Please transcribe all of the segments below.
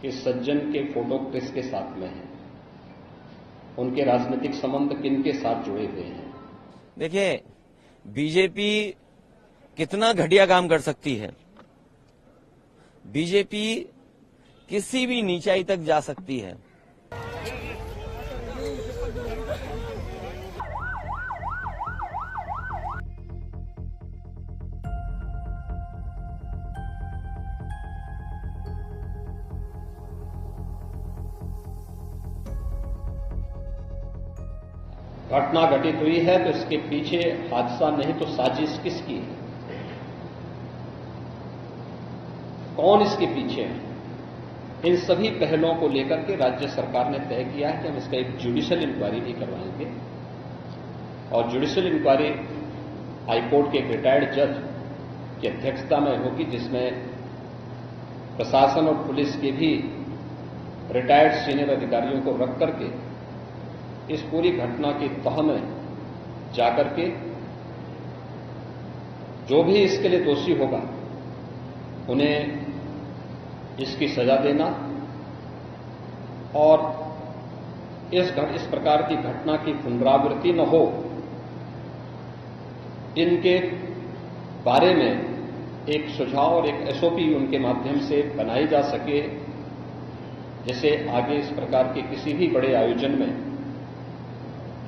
कि सज्जन के फोटो किसके साथ में हैं, उनके राजनीतिक संबंध किनके साथ जुड़े हुए हैं। देखिए, बीजेपी कितना घटिया काम कर सकती है। बीजेपी किसी भी नीचाई तक जा सकती है। घटना घटित हुई है तो इसके पीछे हादसा नहीं तो साजिश किसकी है, कौन इसके पीछे है, इन सभी पहलुओं को लेकर के राज्य सरकार ने तय किया है कि हम इसका एक जुडिशियल इंक्वायरी भी करवाएंगे। और जुडिशियल इंक्वायरी हाईकोर्ट के एक रिटायर्ड जज की अध्यक्षता में होगी, जिसमें प्रशासन और पुलिस के भी रिटायर्ड सीनियर अधिकारियों को रख करके इस पूरी घटना की तह में जाकर के जो भी इसके लिए दोषी होगा उन्हें इसकी सजा देना और इस प्रकार की घटना की पुनरावृत्ति न हो, इनके बारे में एक सुझाव और एक एसओपी उनके माध्यम से बनाई जा सके, जिसे आगे इस प्रकार के किसी भी बड़े आयोजन में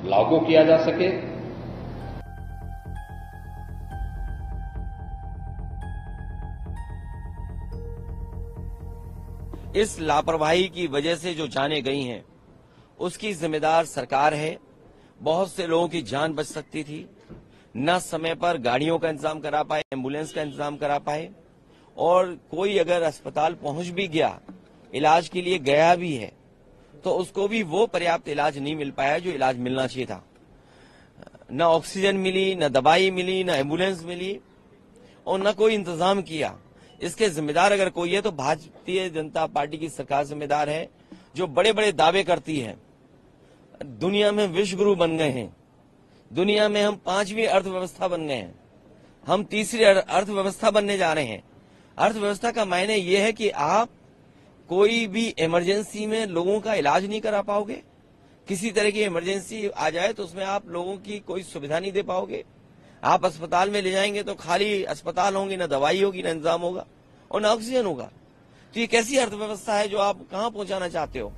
लागू किया जा सके। इस लापरवाही की वजह से जो जानें गई हैं, उसकी जिम्मेदार सरकार है। बहुत से लोगों की जान बच सकती थी। न समय पर गाड़ियों का इंतजाम करा पाए, एम्बुलेंस का इंतजाम करा पाए, और कोई अगर अस्पताल पहुंच भी गया, इलाज के लिए गया भी है, तो उसको भी वो पर्याप्त इलाज नहीं मिल पाया जो इलाज मिलना चाहिए था। न ऑक्सीजन मिली, न दवाई मिली, न एम्बुलेंस मिली, और न कोई इंतजाम किया। इसके जिम्मेदार अगर कोई है तो भारतीय जनता पार्टी की सरकार जिम्मेदार है, जो बड़े बड़े दावे करती है। दुनिया में विश्व गुरु बन गए हैं, दुनिया में हम 5वीं अर्थव्यवस्था बन गए हैं, हम तीसरी अर्थव्यवस्था बनने जा रहे हैं। अर्थव्यवस्था का मायने यह है कि आप कोई भी इमरजेंसी में लोगों का इलाज नहीं करा पाओगे। किसी तरह की इमरजेंसी आ जाए तो उसमें आप लोगों की कोई सुविधा नहीं दे पाओगे। आप अस्पताल में ले जाएंगे तो खाली अस्पताल होंगे, न दवाई होगी, न इंतजाम होगा और न ऑक्सीजन होगा। तो ये कैसी अर्थव्यवस्था है जो आप कहां पहुंचाना चाहते हो?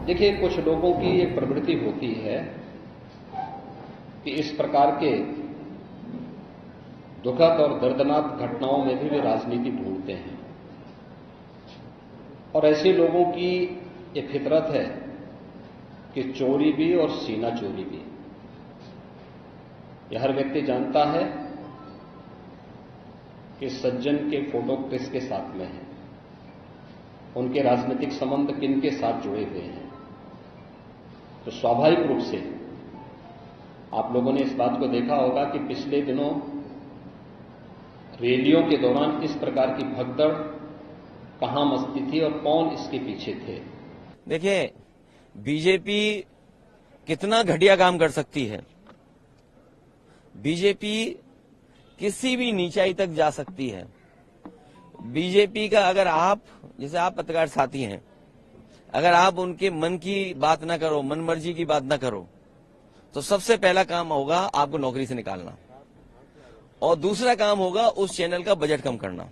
देखिए, कुछ लोगों की एक प्रवृत्ति होती है कि इस प्रकार के दुखद और दर्दनाक घटनाओं में भी वे राजनीति ढूंढते हैं, और ऐसे लोगों की एक फितरत है कि चोरी भी और सीना चोरी भी। यह हर व्यक्ति जानता है कि सज्जन के फोटो किसके साथ में हैं, उनके राजनीतिक संबंध किनके साथ जुड़े हुए हैं। तो स्वाभाविक रूप से आप लोगों ने इस बात को देखा होगा कि पिछले दिनों रैलियों के दौरान इस प्रकार की भगदड़ कहां मचती थी और कौन इसके पीछे थे। देखिए, बीजेपी कितना घटिया काम कर सकती है। बीजेपी किसी भी नीचाई तक जा सकती है। बीजेपी का अगर आप, जैसे आप पत्रकार साथी हैं, अगर आप उनके मन की बात ना करो, मन मर्जी की बात ना करो, तो सबसे पहला काम होगा आपको नौकरी से निकालना, और दूसरा काम होगा उस चैनल का बजट कम करना।